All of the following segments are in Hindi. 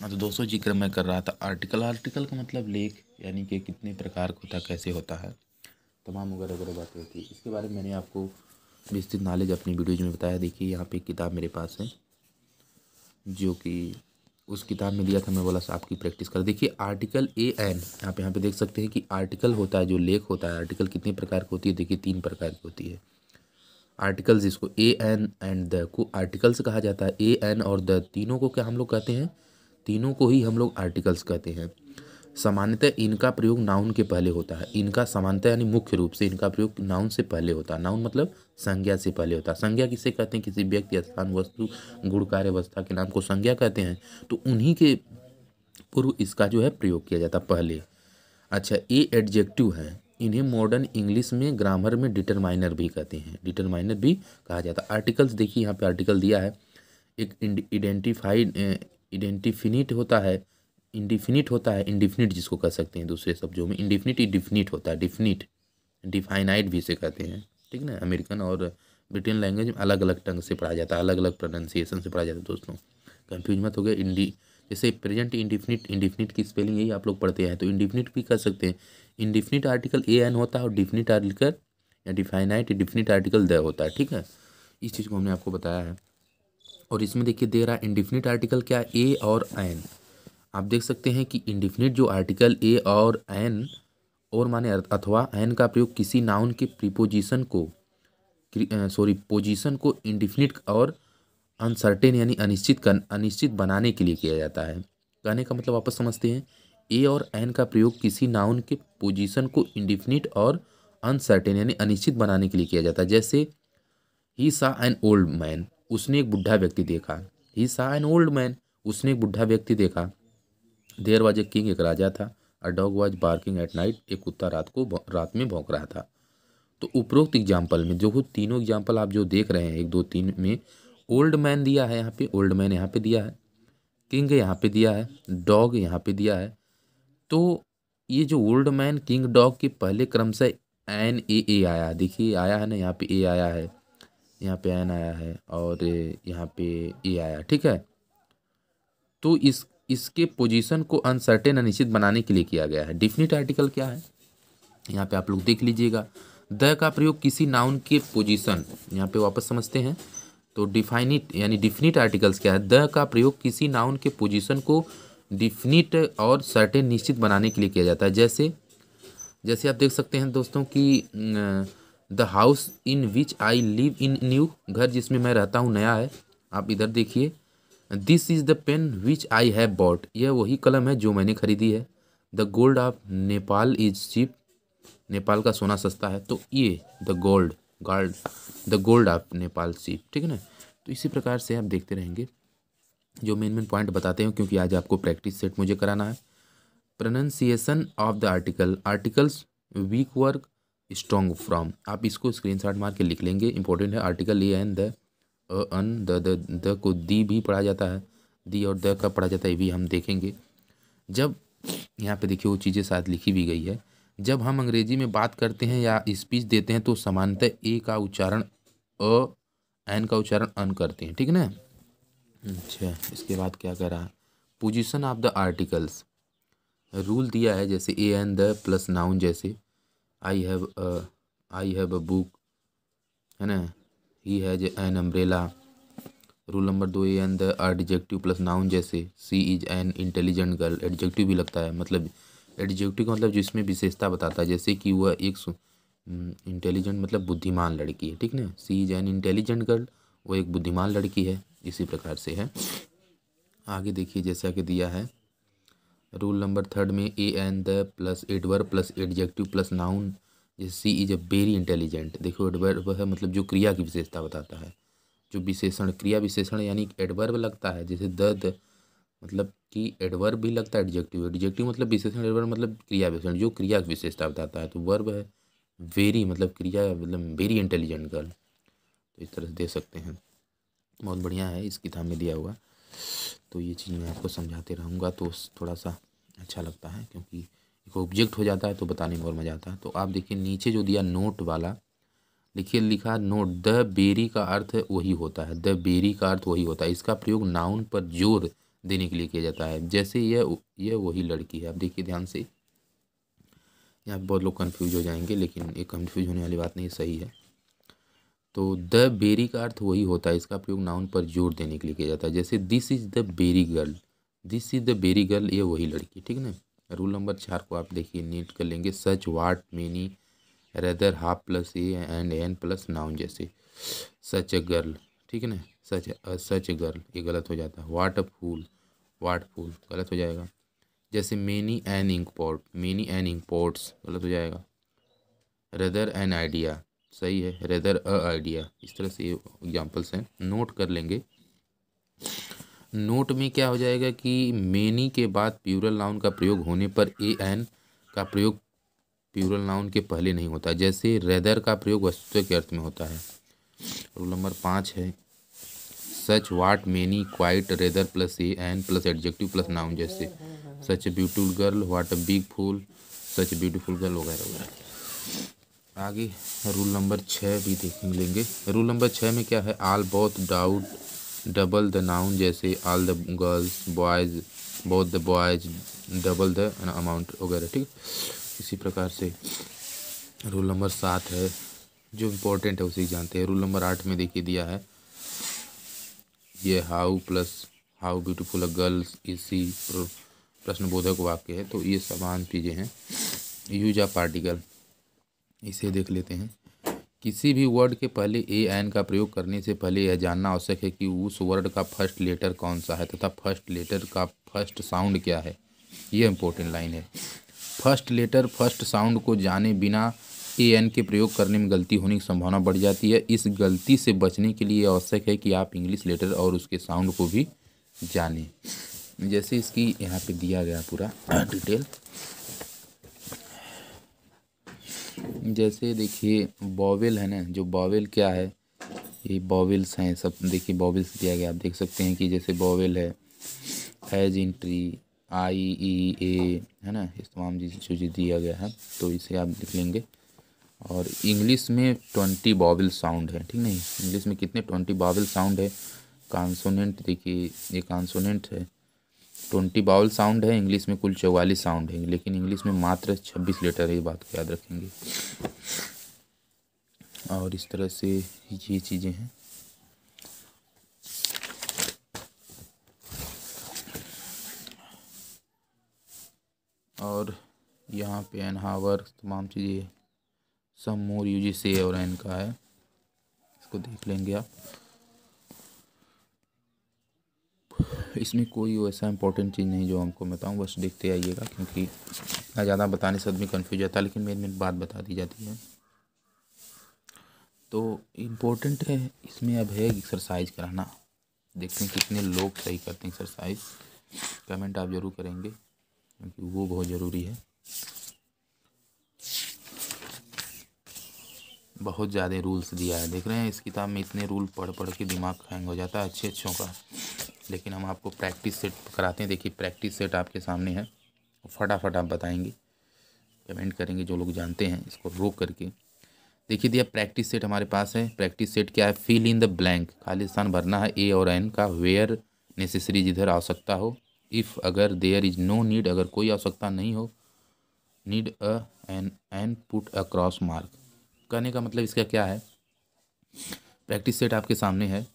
हाँ तो दोस्तों जिक्र मैं कर रहा था आर्टिकल। आर्टिकल का मतलब लेख, यानी कि कितने प्रकार का होता है, कैसे होता है, तमाम वगैरह वगैरह बातें होती है। इसके बारे में मैंने आपको विस्तृत नॉलेज अपनी वीडियोज में बताया। देखिए यहाँ पे एक किताब मेरे पास है, जो कि उस किताब में दिया था। मैं बोला आपकी प्रैक्टिस कर। देखिए आर्टिकल ए एन, यहाँ पे देख सकते हैं कि आर्टिकल होता है, जो लेख होता है। आर्टिकल कितने प्रकार की होती है? देखिए 3 प्रकार की होती है आर्टिकल्स। इसको ए एन एंड द को आर्टिकल्स कहा जाता है। ए एन और द तीनों को क्या हम लोग कहते हैं? तीनों को ही हम लोग आर्टिकल्स कहते हैं। सामान्यतः इनका प्रयोग नाउन के पहले होता है। इनका सामान्यतः यानी मुख्य रूप से इनका प्रयोग नाउन से पहले होता है। नाउन मतलब संज्ञा से पहले होता है। संज्ञा किसे कहते हैं? किसी व्यक्ति, स्थान, वस्तु, गुण, कार्य, अवस्था के नाम को संज्ञा कहते हैं। तो उन्हीं के पूर्व इसका जो है प्रयोग किया जाता पहले। अच्छा, ये एडजेक्टिव है। इन्हें मॉडर्न इंग्लिश में ग्रामर में डिटरमाइनर भी कहते हैं। डिटरमाइनर भी कहा जाता है। आर्टिकल्स देखिए यहाँ पे आर्टिकल दिया है। एक इडेंटिफाइड इडेंटिफिनिट होता है, इंडिफिनिट होता है, इंडिफिनिट जिसको कह सकते हैं दूसरे शब्दों में। इंडिफिनिट इंडिफिनिट होता है, डिफिनिट डिफाइनाइट भी इसे कहते हैं। ठीक ना। अमेरिकन और ब्रिटेन लैंग्वेज में अलग अलग ढंग से पढ़ा जाता है, अलग अलग प्रोनाउंसिएशन से पढ़ा जाता है। दोस्तों कंफ्यूज मत हो गया। जैसे प्रेजेंट इंडिफिनिट, इंडिफिनिट की स्पेलिंग यही आप लोग पढ़ते हैं, तो इंडिफिनिट भी कर सकते हैं। इंडिफिनिट आर्टिकल ए एन होता है और डिफिनिट आर्टिकल या डिफाइनाइट डिफिनिट आर्टिकल द होता है। ठीक है, इस चीज़ को हमने आपको बताया है। और इसमें देखिए दे रहा है इंडिफिनिट आर्टिकल क्या है? ए और एन। आप देख सकते हैं कि इंडिफिनिट जो आर्टिकल ए और एन और माने अथवा एन का प्रयोग किसी नाउन के प्रीपोजिशन को पोजीशन को इंडिफिनिट और अनसर्टेन यानी अनिश्चित बनाने के लिए किया जाता है। कहने का मतलब वापस समझते हैं। ए और एन का प्रयोग किसी नाउन के पोजीशन को इंडिफिनिट और अनसर्टेन यानी अनिश्चित बनाने के लिए किया जाता है। जैसे ही सा एन ओल्ड मैन, उसने एक बुढ़ा व्यक्ति देखा। ही सा एन ओल्ड मैन, उसने एक बुढ़ा व्यक्ति देखा। देयर वॉज ए किंग, एक राजा था। A dog was barking at night, एक कुत्ता रात में भौंक रहा था। तो उपरोक्त एग्जाम्पल में जो तीनों एग्जाम्पल आप जो देख रहे हैं 1 2 3 में, ओल्ड मैन दिया है यहाँ पे, ओल्ड मैन यहाँ पे दिया है, किंग यहाँ पे दिया है, डॉग यहाँ पे दिया है। तो ये जो ओल्ड मैन, किंग, डॉग के पहले क्रमशः एन ए आया। देखिए आया है ना, यहाँ पे ए आया है, यहाँ पे एन आया है और यहाँ पे ए आया। ठीक है, तो इसके पोजीशन को अनसर्टेन अनिश्चित बनाने के लिए किया गया है। डिफिनिट आर्टिकल क्या है? यहाँ पे आप लोग देख लीजिएगा। द का प्रयोग किसी नाउन के पोजीशन, यहाँ पे वापस समझते हैं। तो डिफाइनिट यानी डिफिनिट आर्टिकल्स क्या है? द का प्रयोग किसी नाउन के पोजीशन को डिफिनिट और सर्टेन निश्चित बनाने के लिए किया जाता है। जैसे जैसे आप देख सकते हैं दोस्तों कि the house in which I live in new, घर जिसमें मैं रहता हूँ नया है। आप इधर देखिए। This is the pen which I have bought, यह वही कलम है जो मैंने खरीदी है। The gold of Nepal is cheap, Nepal का सोना सस्ता है। तो ये the gold of Nepal cheap. ठीक है ना। तो इसी प्रकार से आप देखते रहेंगे, जो मेन पॉइंट बताते हैं, क्योंकि आज आपको प्रैक्टिस सेट मुझे कराना है। Pronunciation of the articles weak work strong from, आप इसको स्क्रीनशॉट मार के लिख लेंगे। इंपॉर्टेंट है। Article a an the an the को दी भी पढ़ा जाता है, दी और द का पढ़ा जाता है, ये भी हम देखेंगे। जब यहाँ पे देखिए वो चीज़ें साथ लिखी भी गई है। जब हम अंग्रेजी में बात करते हैं या स्पीच देते हैं तो सामान्यतः ए का उच्चारण अ, एन का उच्चारण अन करते हैं। ठीक है ना। अच्छा, इसके बाद क्या कह रहा है? Position of the articles rule दिया है। जैसे a an the plus noun, जैसे आई हैव अ बुक, है ना, he has an umbrella. Rule number 2, a an the adjective plus noun, जैसे she is an intelligent girl. Adjective भी लगता है, मतलब एडजेक्टिव का मतलब जिसमें विशेषता बताता है, जैसे कि वह एक इंटेलिजेंट मतलब बुद्धिमान लड़की है। ठीक ना। सी इज एन इंटेलिजेंट गर्ल, वो एक बुद्धिमान लड़की है। इसी प्रकार से है। आगे देखिए जैसा कि दिया है रूल नंबर 3 में, a an the plus adverb plus adjective plus noun, जैसे she is a very intelligent. देखो एडवर्ब है मतलब जो क्रिया की विशेषता बताता है। जो विशेषण, क्रिया विशेषण यानी एडवर्ब लगता है। जैसे द मतलब कि एडवर्ब भी लगता है। एडजेक्टिव मतलब विशेषण, एडवर्ब मतलब क्रिया विशेषण जो क्रिया की विशेषता बताता है। तो वर्ब है वेरी मतलब क्रिया, मतलब वेरी इंटेलिजेंट गर्ल। तो इस तरह से दे सकते हैं। बहुत बढ़िया है, इस किताब में दिया हुआ। तो ये चीज़ मैं आपको समझाते रहूँगा तो थोड़ा सा अच्छा लगता है, क्योंकि एक ऑब्जेक्ट हो जाता है तो बताने में और मज़ा आता है। तो आप देखिए नीचे जो दिया नोट वाला, लिखिए, लिखा नोट द बेरी का अर्थ वही होता है। द बेरी का अर्थ वही होता है। इसका प्रयोग नाउन पर जोर देने के लिए किया जाता है। जैसे यह वही लड़की है। अब देखिए ध्यान से, यहाँ पे बहुत लोग कंफ्यूज हो जाएंगे, लेकिन ये कंफ्यूज होने वाली बात नहीं, सही है। तो द बेरी का अर्थ वही होता है, इसका प्रयोग नाउन पर जोर देने के लिए किया जाता है। जैसे this is the very girl, this is the very girl, ये वही लड़की, ठीक है ना। रूल नंबर 4 को आप देखिए नोट कर लेंगे। Such, what, many, rather, half plus a and an plus noun. जैसे सच ए गर्ल, ठीक है ना, सच ए गर्ल, ये गलत हो जाता है। वाट अ फूल, वाट फूल गलत हो जाएगा। जैसे many an ink pot, many an ink pots गलत हो जाएगा। रेदर एन आइडिया, सही है, रेदर अ आइडिया। इस तरह से एग्जाम्पल्स हैं, नोट कर लेंगे। नोट में क्या हो जाएगा कि मेनी के बाद प्लूरल नाउन का प्रयोग होने पर ए एन का प्रयोग प्लूरल नाउन के पहले नहीं होता। जैसे रेदर का प्रयोग वस्तुतः के अर्थ में होता है। रूल नंबर 5 है such, what, many, quite, rather plus a an plus adjective plus noun. जैसे such a beautiful girl, what a big fool, such a beautiful girl वगैरह वगैरह। आगे रूल नंबर 6 भी देख लेंगे। रूल नंबर 6 में क्या है, all, both, doubt, double the noun. जैसे all the girls, boys, both the boys, double the amount वगैरह, ठीक। इसी प्रकार से रूल नंबर 7 है, जो इम्पोर्टेंट है उसे जानते हैं। रूल नंबर 8 में देखिए दिया है ये how plus how beautiful a girl इसी प्रश्नबोधक वाक्य है, तो ये समान चीज़ें हैं। यूज ऑफ पार्टिकल, इसे देख लेते हैं। किसी भी वर्ड के पहले ए एन का प्रयोग करने से पहले यह जानना आवश्यक है कि उस वर्ड का फर्स्ट लेटर कौन सा है तथा फर्स्ट लेटर का फर्स्ट साउंड क्या है। यह इंपॉर्टेंट लाइन है। फर्स्ट लेटर फर्स्ट साउंड को जाने बिना ए एन के प्रयोग करने में गलती होने की संभावना बढ़ जाती है। इस गलती से बचने के लिए आवश्यक है कि आप इंग्लिश लेटर और उसके साउंड को भी जानें। जैसे इसकी यहाँ पे दिया गया पूरा डिटेल। जैसे देखिए बॉवेल है ना, जो बॉवेल क्या है, ये बॉवेल्स हैं सब। देखिए बॉवेल्स दिया गया, आप देख सकते हैं कि जैसे बॉवेल है एज इन ट्री, आई ई ए, है ना, इस तमाम चीज़ दिया गया है, तो इसे आप लिख लेंगे। और इंग्लिश में 20 बॉवेल साउंड है, ठीक नहीं, इंग्लिश में कितने 20 बॉवेल साउंड है। कॉन्सोनेंट देखिए ये कॉन्सोनेंट है, 20 बाउल साउंड है। इंग्लिश में कुल 44 साउंड है, लेकिन इंग्लिश में मात्र 26 लेटर है, ये बात को याद रखेंगे। और इस तरह से ये चीज़ें हैं। और यहाँ पे एन हावर तमाम चीज़ें, सम मोर यूज से और एन का है, इसको देख लेंगे आप। इसमें कोई वैसा इंपॉर्टेंट चीज़ नहीं जो हमको बताऊं, बस देखते आइएगा, क्योंकि ज़्यादा बताने से आदमी कन्फ्यूज जाता है, लेकिन मेरी बात बता दी जाती है। तो इम्पोर्टेंट है इसमें अब है एक्सरसाइज कराना। देखते हैं कितने लोग सही करते हैं एक्सरसाइज, कमेंट आप ज़रूर करेंगे क्योंकि वो बहुत ज़रूरी है। बहुत ज़्यादा रूल्स दिया है, देख रहे हैं इस किताब में इतने रूल पढ़ पढ़ के दिमाग हैंग हो जाता है अच्छों का। लेकिन हम आपको प्रैक्टिस सेट कराते हैं। देखिए प्रैक्टिस सेट आपके सामने है, फटाफट आप बताएंगे, कमेंट करेंगे जो लोग जानते हैं इसको रोक करके। देखिए दिया प्रैक्टिस सेट हमारे पास है। प्रैक्टिस सेट क्या है, फिल इन द ब्लैंक, खाली स्थान भरना है ए और एन का। वेयर नेसेसरी, जिधर आवश्यकता हो। इफ़ अगर, देयर इज नो नीड, अगर कोई आवश्यकता नहीं हो। Need a an put a cross mark. कहने का मतलब इसका क्या है, प्रैक्टिस सेट आपके सामने है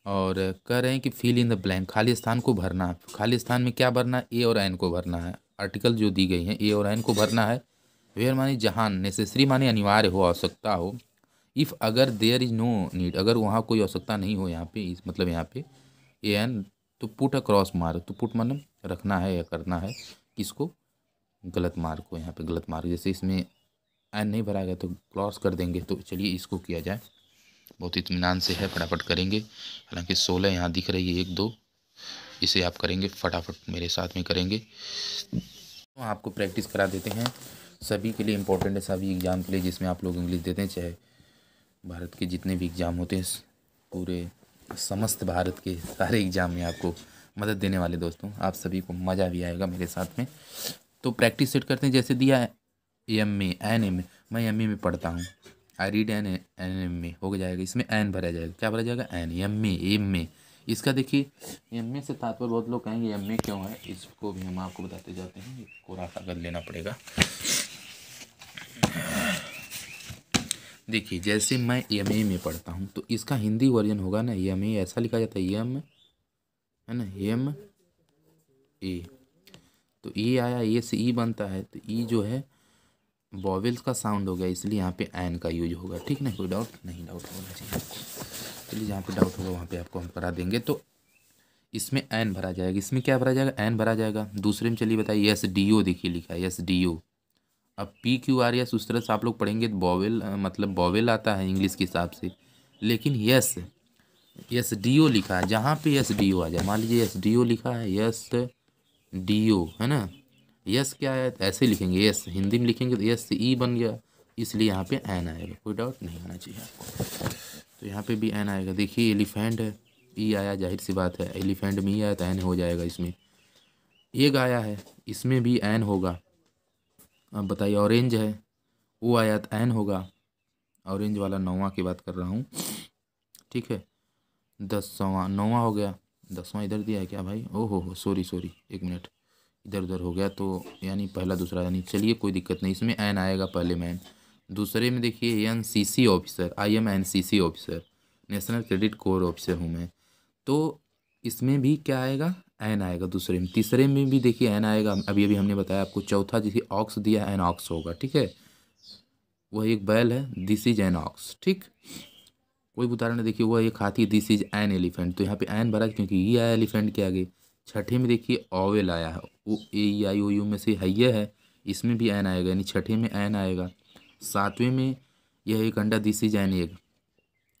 और कह रहे हैं कि फिल इन द ब्लैंक, खाली स्थान को भरना है। खाली स्थान में क्या भरना है, ए और एन को भरना है। आर्टिकल जो दी गई हैं ए और एन को भरना है। वेयर माने जहाँ, नेसेसरी माने अनिवार्य हो, आवश्यकता हो। इफ़ अगर, देयर इज नो नीड, अगर वहाँ कोई आवश्यकता नहीं हो, यहाँ पे इस मतलब यहाँ पे ए एन, तो पुट अ क्रॉस मार्क, तो पुट माने रखना है या करना है किसको, गलत मार्क को, यहाँ पे गलत मार्क। जैसे इसमें एन नहीं भरा गया तो क्रॉस कर देंगे। तो चलिए इसको किया जाए, बहुत इत्मीनान से है, फटाफट करेंगे। हालांकि 16 यहाँ दिख रही है, 1 2, इसे आप करेंगे फटाफट, मेरे साथ में करेंगे। तो आपको प्रैक्टिस करा देते हैं, सभी के लिए इम्पोर्टेंट है, सभी एग्ज़ाम के लिए जिसमें आप लोग इंग्लिश देते हैं, चाहे भारत के जितने भी एग्ज़ाम होते हैं, पूरे समस्त भारत के सारे एग्ज़ाम में आपको मदद देने वाले दोस्तों, आप सभी को मज़ा भी आएगा मेरे साथ में। तो प्रैक्टिस सेट करते हैं। जैसे दिया है एम ए एन एम, मैं एम ए में पढ़ता हूँ, I read an M A हो जाएगा, इसमें एन भरा जाएगा, क्या भरा जाएगा, an, M A, M A, इसका देखिए एम ए से तात्पर्य बहुत लोग कहेंगे एम ए क्यों है, इसको भी हम आपको बताते जाते हैं। इसको रास्ता कर लेना पड़ेगा। देखिए जैसे मैं एम ए में पढ़ता हूँ तो इसका हिंदी वर्जन होगा ना एम ए, ऐसा लिखा जाता है एम, है ना, एम ए। तो ए आया, ए से ई बनता है, तो ई जो है वॉवेल्स का साउंड हो गया, इसलिए यहाँ पे एन का यूज होगा। ठीक ना, कोई डाउट नहीं, डाउट होना चाहिए आपको। चलिए जहाँ पे डाउट होगा वहाँ पे आपको हम करा देंगे। तो इसमें एन भरा जाएगा, इसमें क्या भरा जाएगा, एन भरा जाएगा। दूसरे में चलिए बताइए एस डी ओ, देखिए लिखा है एस डी ओ। अब पी क्यू आर एस उस तरह से आप लोग पढ़ेंगे तो बॉवेल मतलब बॉवेल आता है इंग्लिश के हिसाब से, लेकिन यस एस डी ओ लिखा है। जहाँ पे एस डी ओ आ जाए, मान लीजिए एस डी ओ लिखा है, यस डी ओ, है ना, यस क्या है ऐसे लिखेंगे, यस हिंदी में लिखेंगे तो यस से ई बन गया, इसलिए यहाँ पे एन आएगा। कोई डाउट नहीं होना चाहिए आपको। तो यहाँ पे भी एन आएगा। देखिए एलिफेंट है, ई आया, जाहिर सी बात है एलिफेंट में ई आया तो एन हो जाएगा। इसमें एग आया है, इसमें भी एन होगा। अब बताइए ऑरेंज है, वो आया तो एन होगा। ऑरेंज वाला 9वां की बात कर रहा हूँ, ठीक है। 10वां 9वां हो गया, 10वां इधर दिया है क्या भाई, ओहो हो सॉरी सॉरी, एक मिनट, इधर उधर हो गया। तो यानी पहला दूसरा, यानी चलिए कोई दिक्कत नहीं, इसमें एन आएगा पहले में। दूसरे में देखिए N C C officer, I am N C C officer, national credit corps officer हूँ मैं। तो इसमें भी क्या आएगा, एन आएगा दूसरे में। तीसरे में भी देखिए एन आएगा, अभी अभी हमने बताया आपको। चौथा जैसे ऑक्स दिया, एन ऑक्स होगा, ठीक है। वह एक बैल है, दिस इज एन ऑक्स, ठीक। कोई भी उदाहरण देखिए, वह एक हाथी, दिस इज एन एलिफेंट, तो यहाँ पे एन भरा क्योंकि ये आया एलिफेंट के आगे। छठे में देखिए ओवेल आया है, ओ ए ई आई ओ यू में से हैये है, इसमें भी एन आएगा, यानी छठे में एन आएगा। सातवें में यह एक अंडा, दिस इज एन एग,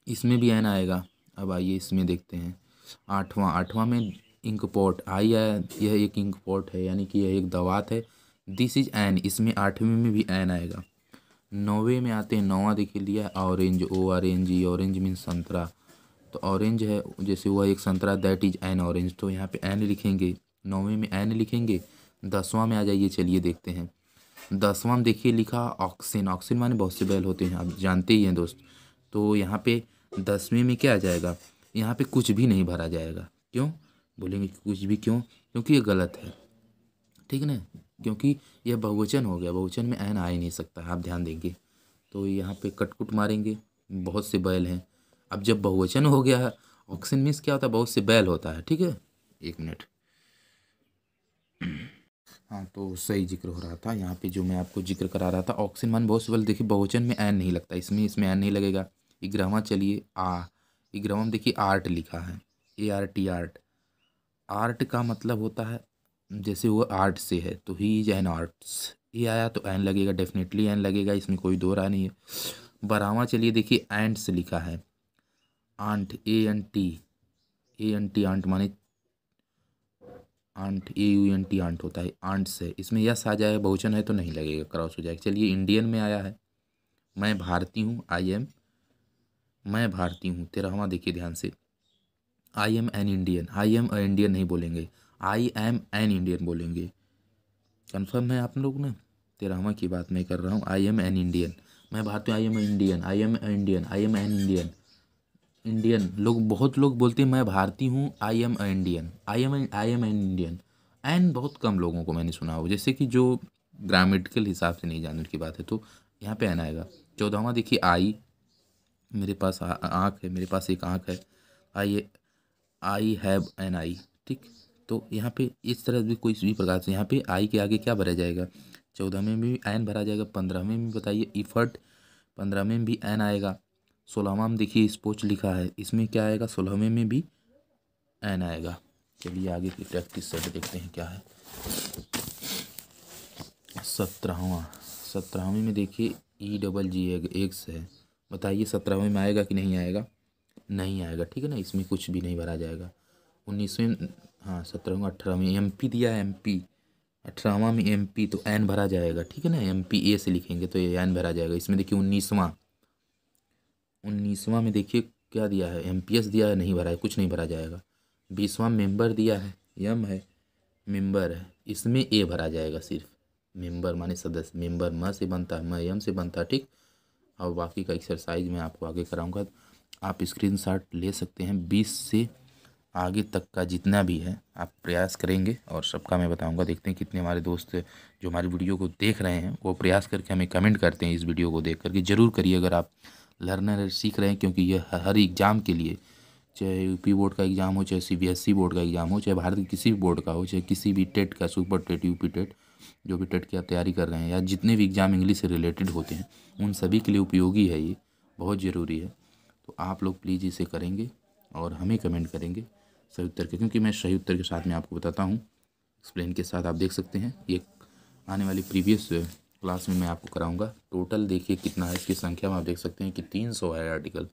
इसमें भी एन आएगा। अब आइए इसमें देखते हैं आठवां में इंक पॉट आई आया, यह एक इंक पॉट है, यानी कि यह एक दवात है, दिस इज एन, इसमें 8वें में भी एन आएगा। 9वें में आते हैं, 9वां देखिए लिया orange, O R N G, orange mean संतरा, तो ऑरेंज है जैसे हुआ एक संतरा, दैट इज एन ऑरेंज, तो यहाँ पे एन लिखेंगे, 9वें में एन लिखेंगे। 10वां में आ जाइए, चलिए देखते हैं। 10वां में देखिए लिखा ऑक्सिन, ऑक्सिन माने बहुत से बैल होते हैं, आप जानते ही हैं दोस्त। तो यहाँ पे 10वें में क्या आ जाएगा, यहाँ पे कुछ भी नहीं भरा जाएगा। क्यों बोलेंगे कि कुछ भी क्यों, क्योंकि ये गलत है, ठीक ना, क्योंकि यह बहुवचन हो गया, बहुवचन में एन आ ही नहीं सकता, आप ध्यान देंगे। तो यहाँ पे कटकुट मारेंगे, बहुत से बैल हैं। अब जब बहुवचन हो गया है, ऑक्सिन मीन्स क्या होता है, बहुत से बैल होता है, ठीक है। एक मिनट, हाँ तो सही जिक्र हो रहा था यहाँ पे, जो मैं आपको जिक्र करा रहा था, ऑक्सिन मान बहुत से बैल। देखिए बहुवचन में एन नहीं लगता, इसमें एन नहीं लगेगा। इग्रामा चलिए इग्रामा में देखिए आर्ट लिखा है, A R T, art. Art का मतलब होता है जैसे वो आर्ट से है, तो ही इज एन आर्ट्स, ये आया तो एन लगेगा, डेफिनेटली एन लगेगा, इसमें कोई दो राय नहीं है। 12वां चलिए देखिए एंट्स लिखा है, ant, A N T, A N T, ant माने aunt, A U N T aunt होता है, आंट्स है, इसमें यस आ जाएगा, बहुवचन है तो नहीं लगेगा, क्रॉस हो जाएगा। चलिए इंडियन में आया है, मैं भारतीय हूँ, आई एम, मैं भारतीय हूँ। 13वां देखिए ध्यान से, आई am an Indian, I am a Indian नहीं बोलेंगे, आई एम एन इंडियन बोलेंगे। कन्फर्म है आप लोग ना, 13वां की बात मैं कर रहा हूँ, आई एम एन इंडियन, मैं भारतीय, I am Indian, I am Indian, I am an Indian. Indian लोग, बहुत लोग बोलते हैं मैं भारतीय हूँ, I am Indian, I am an Indian. An बहुत कम लोगों को मैंने सुना हो, जैसे कि जो ग्रामेटिकल हिसाब से नहीं जानने की बात है, तो यहाँ पे एन आएगा। 14वां देखिए आई, मेरे पास आँख है, मेरे पास एक आँख है, आई हैव एन आई, ठीक। तो यहाँ पे इस तरह भी कोई भी प्रकार से यहाँ पे आई के आगे क्या भरा जाएगा, 14वें में भी एन भरा जाएगा। 15वें में बताइए इफर्ट, 15वें में भी एन आएगा। 16वां में देखिए स्पोर्ट्स लिखा है, इसमें क्या आएगा, 16वें में भी एन आएगा। चलिए आगे की प्रैक्टिस सेट देखते हैं क्या है। 17वें में देखिए ई डबल जी एग्स है, बताइए 17वें में आएगा कि नहीं आएगा, नहीं आएगा, ठीक है ना, इसमें कुछ भी नहीं भरा जाएगा। 19वें, हाँ 17वां, 18वें एम पी दिया है, एम पी, 18वां में एम पी, तो एन भरा जाएगा, ठीक है ना, एम पी ए से लिखेंगे तो ये एन भरा जाएगा। इसमें देखिए 19वां में देखिए क्या दिया है, एम पी एस दिया है, नहीं भरा है, कुछ नहीं भरा जाएगा। 20वां मेंबर दिया है, यम है, मेंबर है, इसमें ए भरा जाएगा सिर्फ, मेंबर माने सदस्य, मेंबर म से बनता है, म यम से बनता है, ठीक। और बाकी का एक्सरसाइज मैं आपको आगे कराऊंगा, आप स्क्रीनशॉट ले सकते हैं। 20 से आगे तक का जितना भी है आप प्रयास करेंगे और सबका मैं बताऊंगा। देखते हैं कितने हमारे दोस्त जो हमारी वीडियो को देख रहे हैं वो प्रयास करके हमें कमेंट करते हैं। इस वीडियो को देख करके ज़रूर करिए अगर आप लर्नर सीख रहे हैं, क्योंकि ये हर एग्ज़ाम के लिए, चाहे यूपी बोर्ड का एग्ज़ाम हो, चाहे सीबीएसई बोर्ड का एग्ज़ाम हो, चाहे भारत के किसी भी बोर्ड का हो, चाहे किसी भी टेट का, सुपर टेट, यूपी टेट, जो भी टेट की आप तैयारी कर रहे हैं, या जितने भी एग्ज़ाम इंग्लिश से रिलेटेड होते हैं उन सभी के लिए उपयोगी है। ये बहुत ज़रूरी है। तो आप लोग प्लीज़ इसे करेंगे और हमें कमेंट करेंगे सही उत्तर के, क्योंकि मैं सही उत्तर के साथ में आपको बताता हूँ, एक्सप्लेन के साथ। आप देख सकते हैं ये आने वाली प्रीवियस क्लास में मैं आपको कराऊंगा। टोटल देखिए कितना है, इसकी संख्या में आप देख सकते हैं कि 300 है आर्टिकल।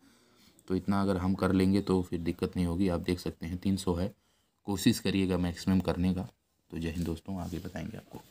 तो इतना अगर हम कर लेंगे तो फिर दिक्कत नहीं होगी। आप देख सकते हैं 300 है, कोशिश करिएगा मैक्सिमम करने का। तो जय हिंद दोस्तों, आगे बताएंगे आपको।